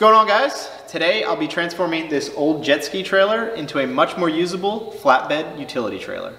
going on, guys? Today I'll be transforming this old jet ski trailer into a much more usable flatbed utility trailer.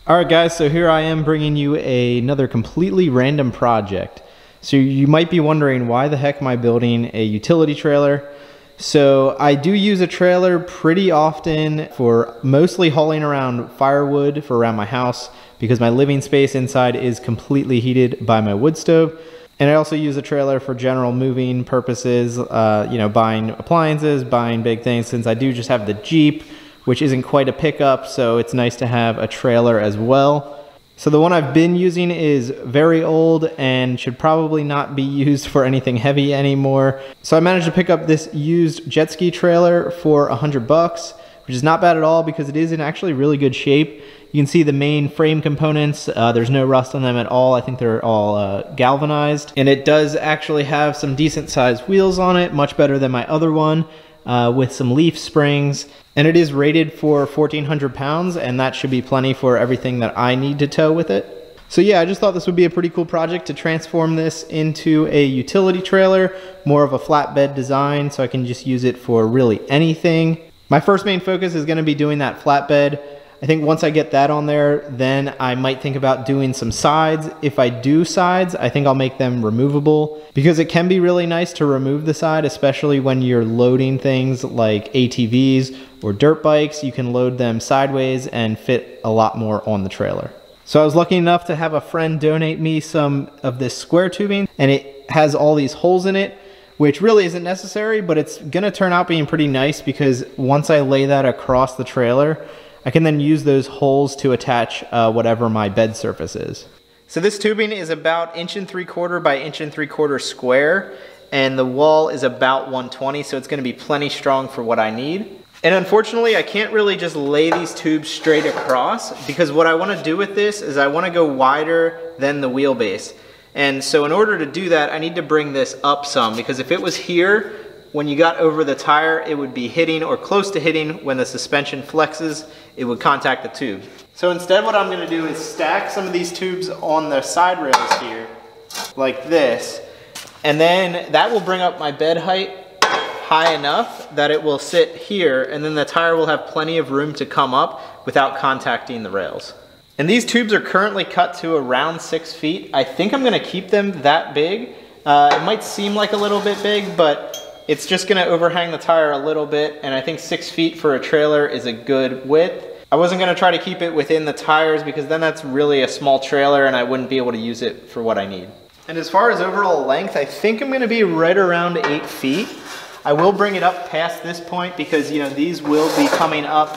Alright guys, so here I am bringing you another completely random project. So you might be wondering, why the heck am I building a utility trailer? So I do use a trailer pretty often for mostly hauling around firewood for around my house because my living space inside is completely heated by my wood stove. And I also use a trailer for general moving purposes, buying appliances, buying big things, since I do just have the Jeep, which isn't quite a pickup, so it's nice to have a trailer as well. So the one I've been using is very old and should probably not be used for anything heavy anymore. So I managed to pick up this used jet ski trailer for $100, which is not bad at all because it is in actually really good shape. You can see the main frame components. There's no rust on them at all. I think they're all galvanized. And it does actually have some decent sized wheels on it, much better than my other one, with some leaf springs. And it is rated for 1,400 pounds, and that should be plenty for everything that I need to tow with it. So yeah, I just thought this would be a pretty cool project to transform this into a utility trailer, more of a flatbed design, so I can just use it for really anything. My first main focus is gonna be doing that flatbed. I think once I get that on there, then I might think about doing some sides. If I do sides, I think I'll make them removable because it can be really nice to remove the side, especially when you're loading things like ATVs or dirt bikes. You can load them sideways and fit a lot more on the trailer. So I was lucky enough to have a friend donate me some of this square tubing, and it has all these holes in it, which really isn't necessary, but it's gonna turn out being pretty nice because once I lay that across the trailer, I can then use those holes to attach whatever my bed surface is. So this tubing is about 1.75 by 1.75 square, and the wall is about 120, so it's gonna be plenty strong for what I need. And unfortunately, I can't really just lay these tubes straight across because what I wanna do with this is I wanna go wider than the wheelbase. And so in order to do that, I need to bring this up some, because if it was here, when you got over the tire, it would be hitting or close to hitting. When the suspension flexes, it would contact the tube. So instead what I'm gonna do is stack some of these tubes on the side rails here, like this, and then that will bring up my bed height high enough that it will sit here, and then the tire will have plenty of room to come up without contacting the rails. And these tubes are currently cut to around 6 feet. I think I'm gonna keep them that big. It might seem like a little bit big, but it's just gonna overhang the tire a little bit, and I think 6 feet for a trailer is a good width. I wasn't gonna try to keep it within the tires because then that's really a small trailer and I wouldn't be able to use it for what I need. And as far as overall length, I think I'm gonna be right around 8 feet. I will bring it up past this point because these will be coming up.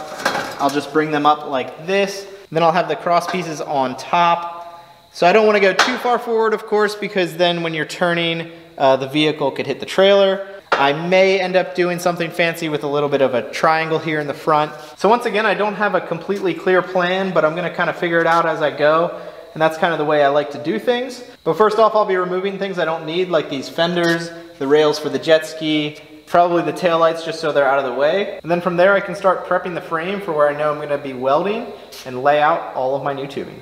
I'll just bring them up like this. Then I'll have the cross pieces on top. So I don't wanna go too far forward, of course, because then when you're turning, the vehicle could hit the trailer. I may end up doing something fancy with a little bit of a triangle here in the front. So once again, I don't have a completely clear plan, but I'm gonna kind of figure it out as I go. And that's kind of the way I like to do things. But first off, I'll be removing things I don't need, like these fenders, the rails for the jet ski, probably the taillights just so they're out of the way. And then from there, I can start prepping the frame for where I know I'm gonna be welding and lay out all of my new tubing.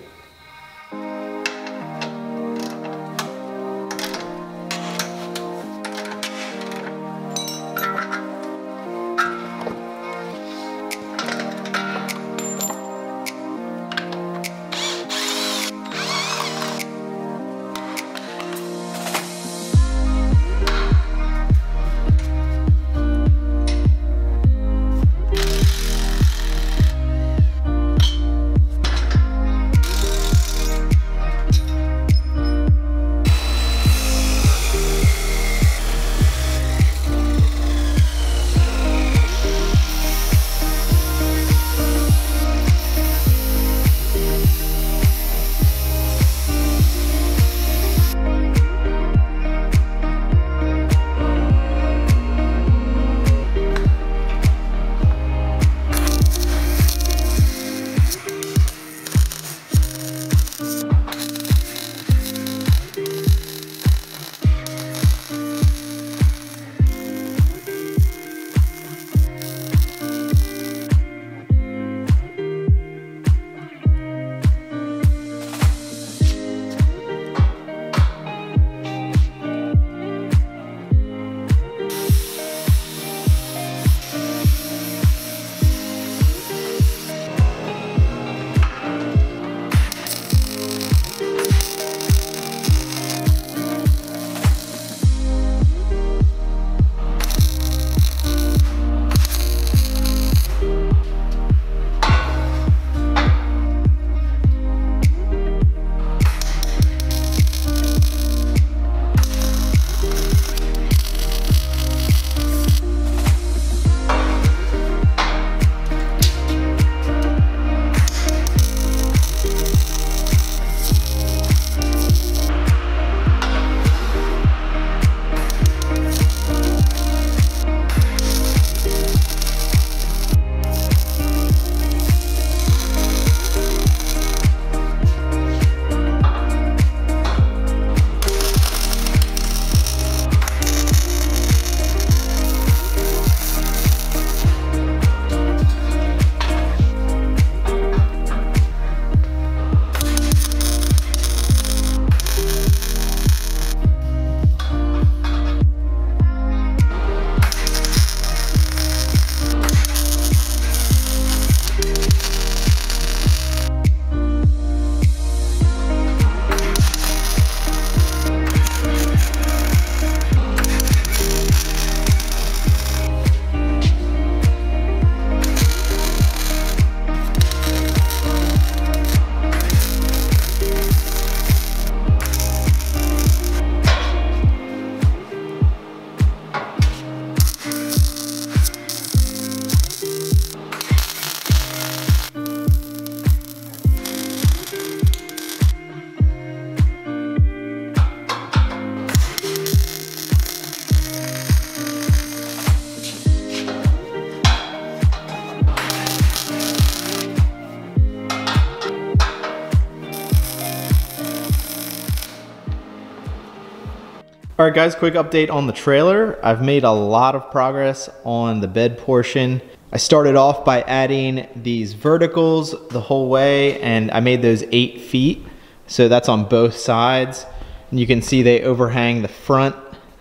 All right guys, quick update on the trailer. I've made a lot of progress on the bed portion. I started off by adding these verticals the whole way, and I made those 8 feet. So that's on both sides. And you can see they overhang the front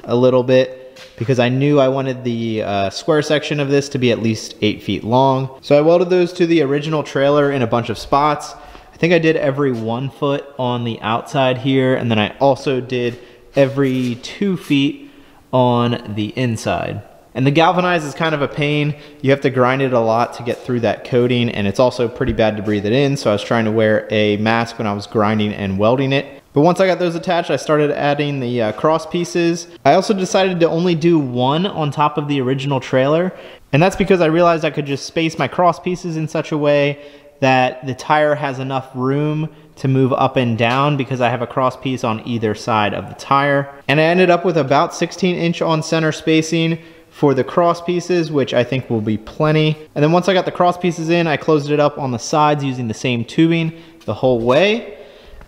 a little bit because I knew I wanted the square section of this to be at least 8 feet long. So I welded those to the original trailer in a bunch of spots. I think I did every 1 foot on the outside here, and then I also did every 2 feet on the inside. And the galvanized is kind of a pain. You have to grind it a lot to get through that coating, and it's also pretty bad to breathe it in, so I was trying to wear a mask when I was grinding and welding it. But once I got those attached, I started adding the cross pieces. I also decided to only do 1 on top of the original trailer, and that's because I realized I could just space my cross pieces in such a way that the tire has enough room to move up and down because I have a cross piece on either side of the tire. And I ended up with about 16-inch on center spacing for the cross pieces, which I think will be plenty. And then once I got the cross pieces in, I closed it up on the sides using the same tubing the whole way.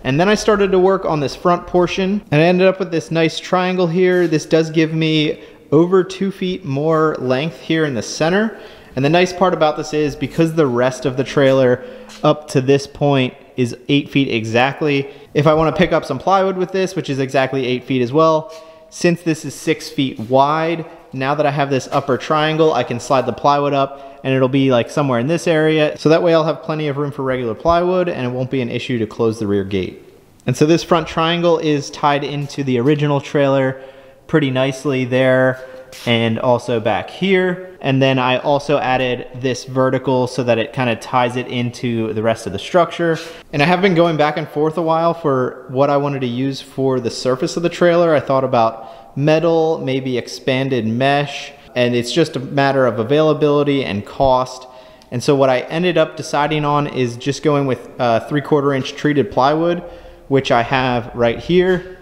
And then I started to work on this front portion, and I ended up with this nice triangle here. This does give me over 2 feet more length here in the center. And the nice part about this is because the rest of the trailer up to this point is 8 feet exactly, if I want to pick up some plywood with this, which is exactly 8 feet as well, since this is 6 feet wide, now that I have this upper triangle, I can slide the plywood up and it'll be like somewhere in this area. So that way I'll have plenty of room for regular plywood and it won't be an issue to close the rear gate. And so this front triangle is tied into the original trailer pretty nicely there and also back here. And then I also added this vertical so that it kind of ties it into the rest of the structure. And I have been going back and forth a while for what I wanted to use for the surface of the trailer. I thought about metal, maybe expanded mesh, and it's just a matter of availability and cost. And so what I ended up deciding on is just going with 3/4 inch treated plywood, which I have right here.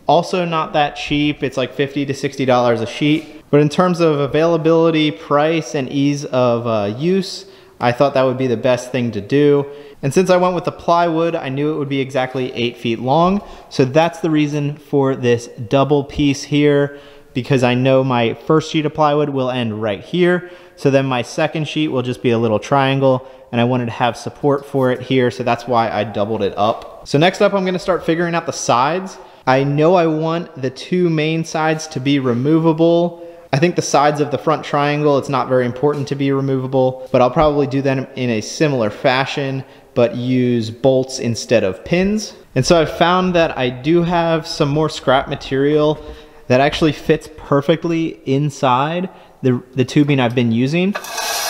Also not that cheap, it's like $50 to $60 a sheet. But in terms of availability, price, and ease of use, I thought that would be the best thing to do. And since I went with the plywood, I knew it would be exactly 8 feet long. So that's the reason for this double piece here, because I know my first sheet of plywood will end right here. So then my second sheet will just be a little triangle, and I wanted to have support for it here, so that's why I doubled it up. So next up, I'm gonna start figuring out the sides. I know I want the 2 main sides to be removable. I think the sides of the front triangle, it's not very important to be removable, but I'll probably do them in a similar fashion, but use bolts instead of pins. And so I found that I do have some more scrap material that actually fits perfectly inside the tubing I've been using.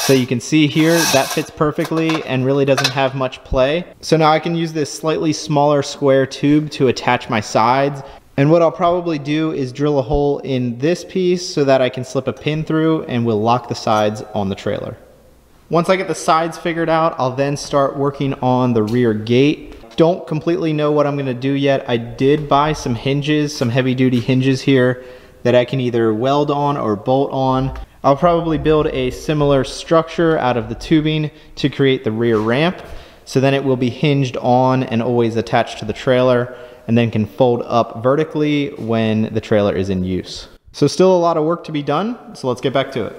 So you can see here, that fits perfectly and really doesn't have much play. So now I can use this slightly smaller square tube to attach my sides. And what I'll probably do is drill a hole in this piece so that I can slip a pin through and we'll lock the sides on the trailer. Once I get the sides figured out, I'll then start working on the rear gate. Don't completely know what I'm gonna do yet. I did buy some hinges, some heavy duty hinges here that I can either weld on or bolt on. I'll probably build a similar structure out of the tubing to create the rear ramp. So then it will be hinged on and always attached to the trailer, and then can fold up vertically when the trailer is in use. So still a lot of work to be done, so let's get back to it.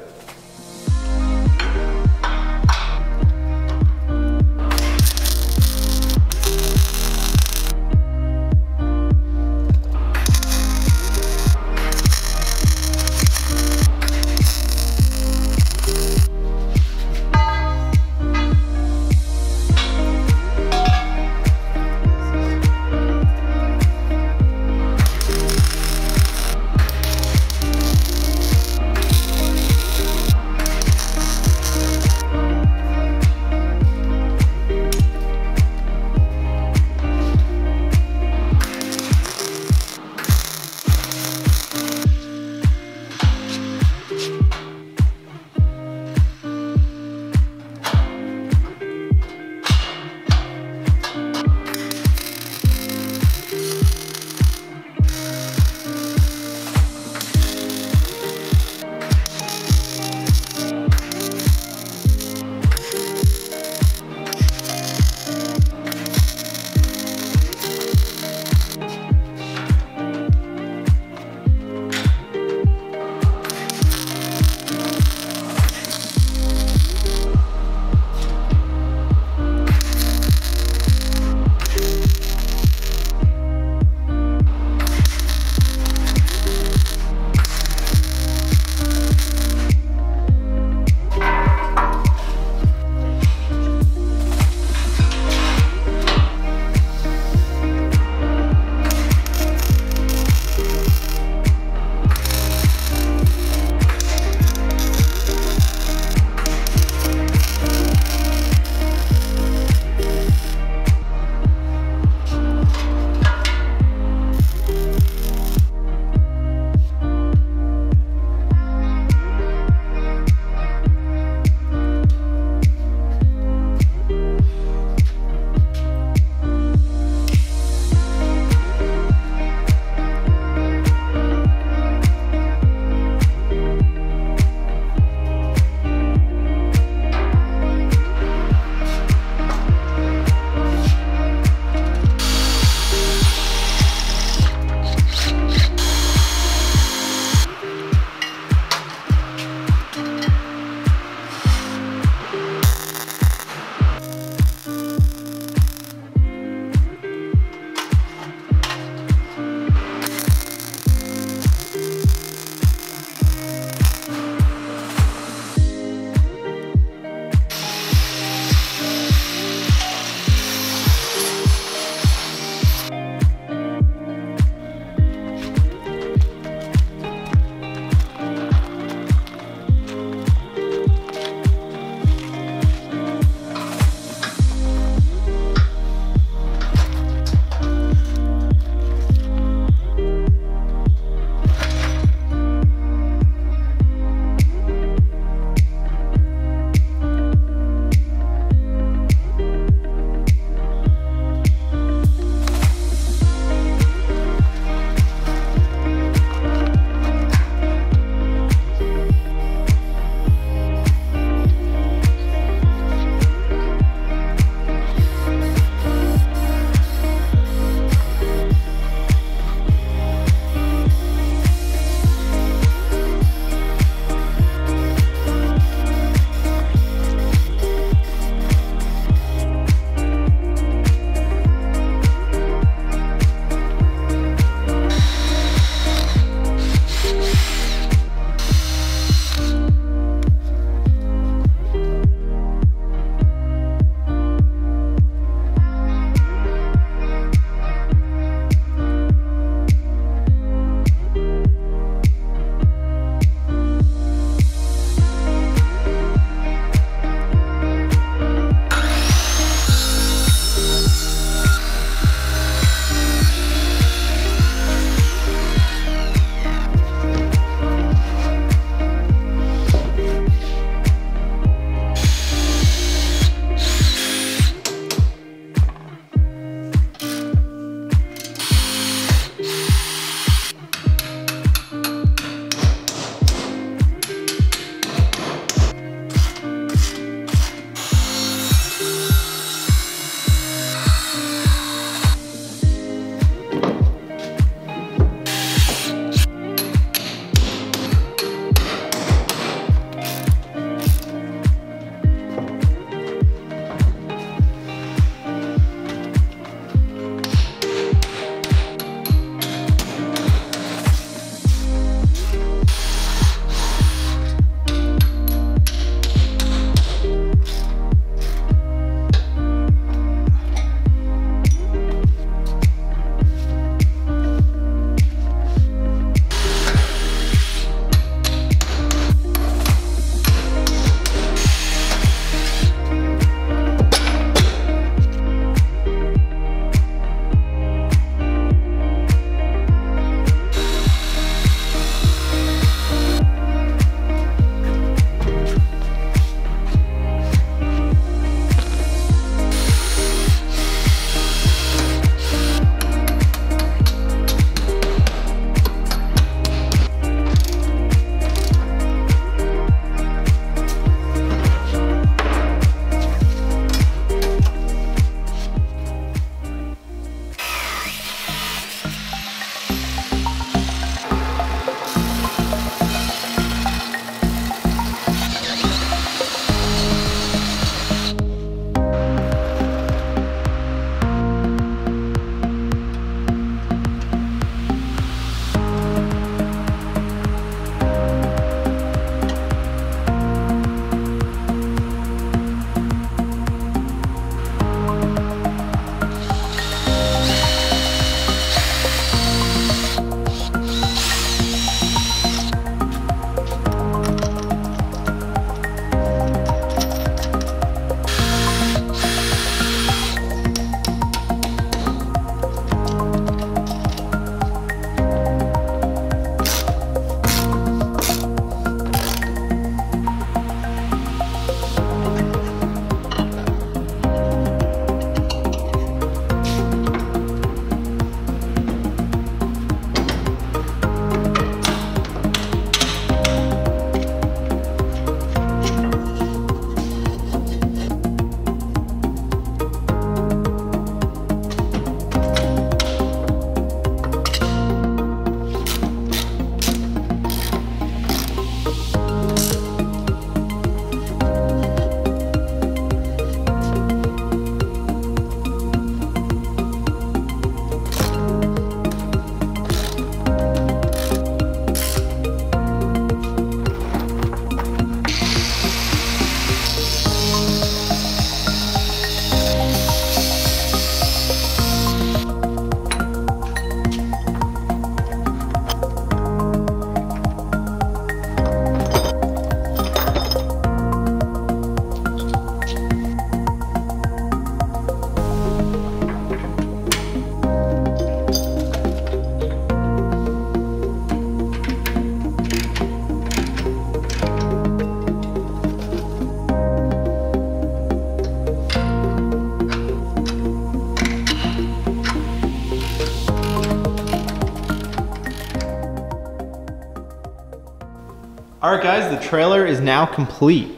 Alright guys, the trailer is now complete.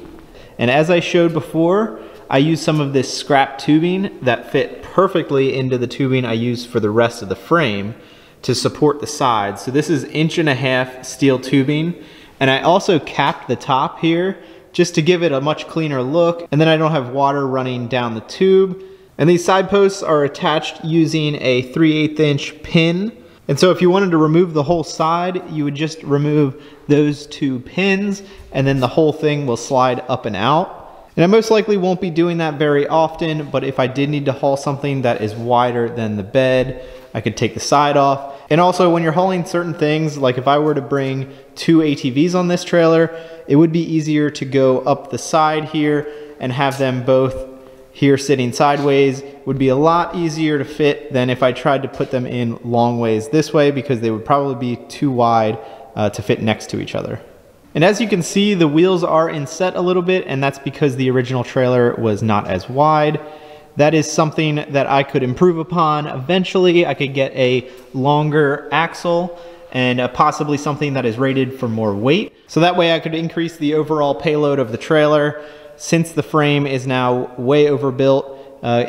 And as I showed before, I used some of this scrap tubing that fit perfectly into the tubing I used for the rest of the frame to support the sides. So this is 1.5 inch steel tubing, and I also capped the top here just to give it a much cleaner look, and then I don't have water running down the tube. And these side posts are attached using a 3/8 inch pin. And so if you wanted to remove the whole side, you would just remove those 2 pins, and then the whole thing will slide up and out. And I most likely won't be doing that very often, but if I did need to haul something that is wider than the bed, I could take the side off. And also when you're hauling certain things, like if I were to bring 2 ATVs on this trailer, it would be easier to go up the side here and have them both here sitting sideways. It would be a lot easier to fit than if I tried to put them in long ways this way, because they would probably be too wide to fit next to each other. And as you can see, the wheels are inset a little bit, and that's because the original trailer was not as wide. That is something that I could improve upon. Eventually, I could get a longer axle and possibly something that is rated for more weight. So that way I could increase the overall payload of the trailer, since the frame is now way overbuilt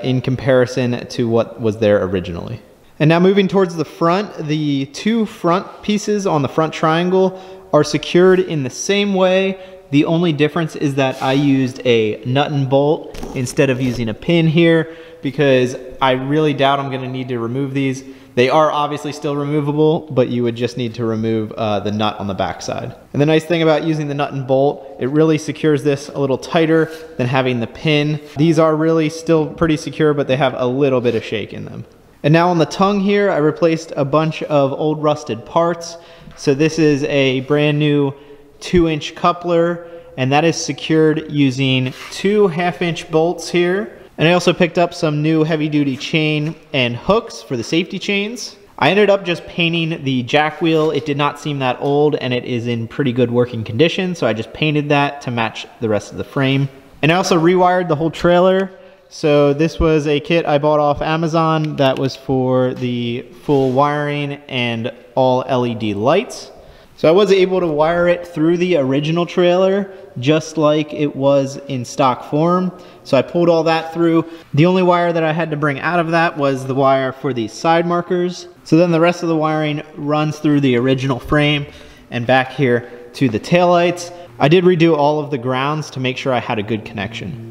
in comparison to what was there originally. And now moving towards the front, the 2 front pieces on the front triangle are secured in the same way. The only difference is that I used a nut and bolt instead of using a pin here, because I really doubt I'm gonna need to remove these. They are obviously still removable, but you would just need to remove the nut on the backside. And the nice thing about using the nut and bolt, it really secures this a little tighter than having the pin. These are really still pretty secure, but they have a little bit of shake in them. And now on the tongue here, I replaced a bunch of old rusted parts. So this is a brand new 2-inch coupler, and that is secured using 2 1/2-inch bolts here. And I also picked up some new heavy-duty chain and hooks for the safety chains. I ended up just painting the jack wheel. It did not seem that old, and it is in pretty good working condition, so I just painted that to match the rest of the frame. And I also rewired the whole trailer. So this was a kit I bought off Amazon that was for the full wiring and all LED lights. So I was able to wire it through the original trailer just like it was in stock form. So I pulled all that through. The only wire that I had to bring out of that was the wire for these side markers. So then the rest of the wiring runs through the original frame and back here to the taillights. I did redo all of the grounds to make sure I had a good connection.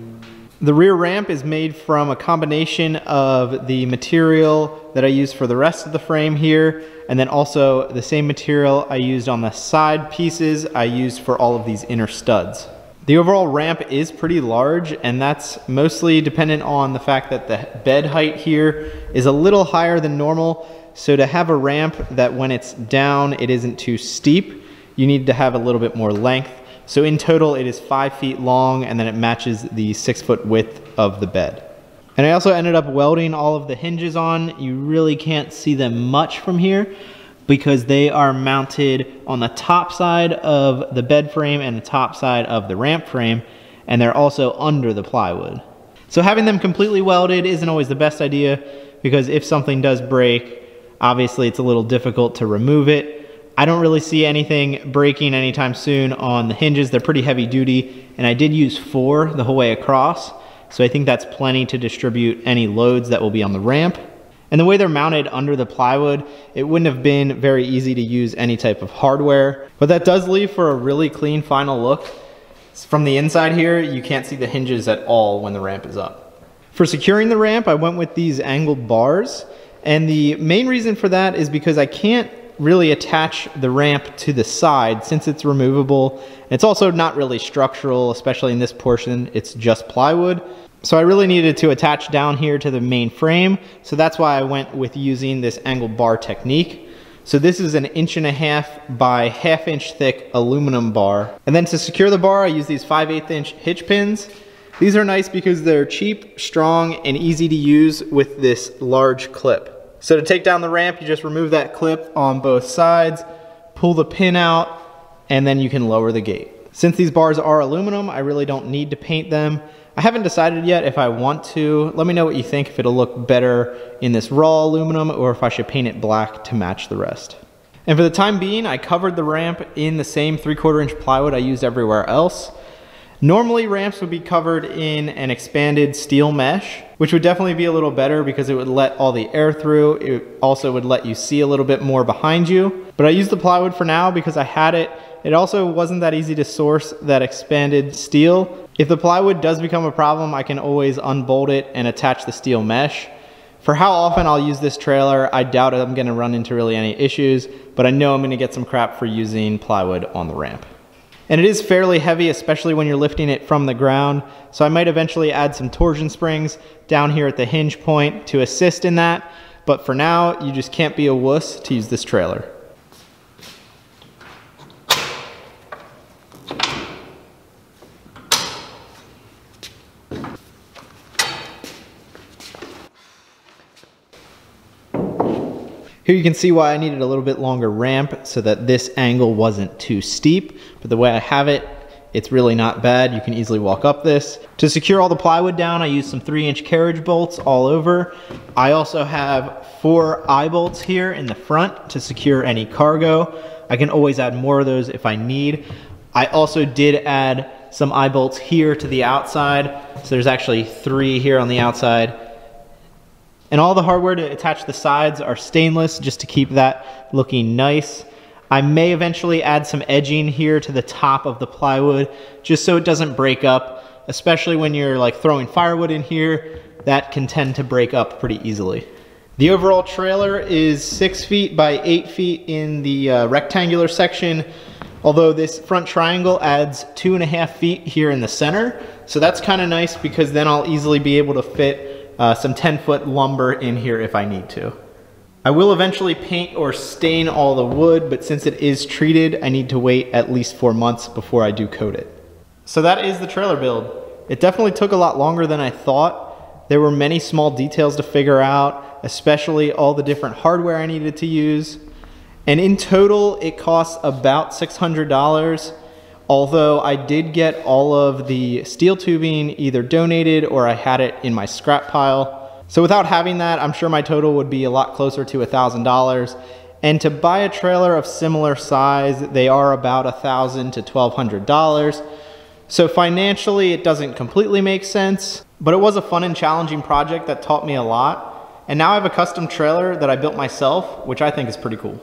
The rear ramp is made from a combination of the material that I used for the rest of the frame here, and then also the same material I used on the side pieces I used for all of these inner studs. The overall ramp is pretty large, and that's mostly dependent on the fact that the bed height here is a little higher than normal. So to have a ramp that when it's down, it isn't too steep, you need to have a little bit more length. So in total, it is 5 feet long, and then it matches the 6-foot width of the bed. And I also ended up welding all of the hinges on. You really can't see them much from here because they are mounted on the top side of the bed frame and the top side of the ramp frame, and they're also under the plywood. So having them completely welded isn't always the best idea, because if something does break, obviously it's a little difficult to remove it. I don't really see anything breaking anytime soon on the hinges. They're pretty heavy duty, and I did use 4 the whole way across, so I think that's plenty to distribute any loads that will be on the ramp. And the way they're mounted under the plywood, it wouldn't have been very easy to use any type of hardware, but that does leave for a really clean final look. From the inside here, you can't see the hinges at all when the ramp is up. For securing the ramp, I went with these angled bars, and the main reason for that is because I can't really attach the ramp to the side since it's removable. It's also not really structural, especially in this portion, it's just plywood. So I really needed to attach down here to the main frame, so that's why I went with using this angled bar technique. So this is an 1.5 inch by 1/2 inch thick aluminum bar. And then to secure the bar, I use these 5/8 inch hitch pins. These are nice because they're cheap, strong, and easy to use with this large clip. So to take down the ramp, you just remove that clip on both sides, pull the pin out, and then you can lower the gate. Since these bars are aluminum, I really don't need to paint them. I haven't decided yet if I want to. Let me know what you think, if it'll look better in this raw aluminum or if I should paint it black to match the rest. And for the time being, I covered the ramp in the same 3/4 inch plywood I used everywhere else. Normally ramps would be covered in an expanded steel mesh, which would definitely be a little better because it would let all the air through. It also would let you see a little bit more behind you. But I used the plywood for now because I had it. It also wasn't that easy to source that expanded steel. If the plywood does become a problem, I can always unbolt it and attach the steel mesh. For how often I'll use this trailer, I doubt I'm gonna run into really any issues, but I know I'm gonna get some crap for using plywood on the ramp. And it is fairly heavy, especially when you're lifting it from the ground, so I might eventually add some torsion springs down here at the hinge point to assist in that, but for now, you just can't be a wuss to use this trailer. Here you can see why I needed a little bit longer ramp so that this angle wasn't too steep, but the way I have it, it's really not bad. You can easily walk up this. To secure all the plywood down, I used some 3-inch carriage bolts all over. I also have 4 eye bolts here in the front to secure any cargo. I can always add more of those if I need. I also did add some eye bolts here to the outside. So there's actually 3 here on the outside. And all the hardware to attach the sides are stainless just to keep that looking nice. I may eventually add some edging here to the top of the plywood just so it doesn't break up, especially when you're like throwing firewood in here, that can tend to break up pretty easily. The overall trailer is 6 feet by 8 feet in the rectangular section, although this front triangle adds 2.5 feet here in the center. So that's kind of nice because then I'll easily be able to fit some 10-foot lumber in here if I need to. I will eventually paint or stain all the wood, but since it is treated, I need to wait at least 4 months before I do coat it. So that is the trailer build. It definitely took a lot longer than I thought. There were many small details to figure out, especially all the different hardware I needed to use. And in total, it costs about $600. Although I did get all of the steel tubing either donated or I had it in my scrap pile. So without having that, I'm sure my total would be a lot closer to $1,000. And to buy a trailer of similar size, they are about $1,000 to $1,200. So financially, it doesn't completely make sense, but it was a fun and challenging project that taught me a lot. And now I have a custom trailer that I built myself, which I think is pretty cool.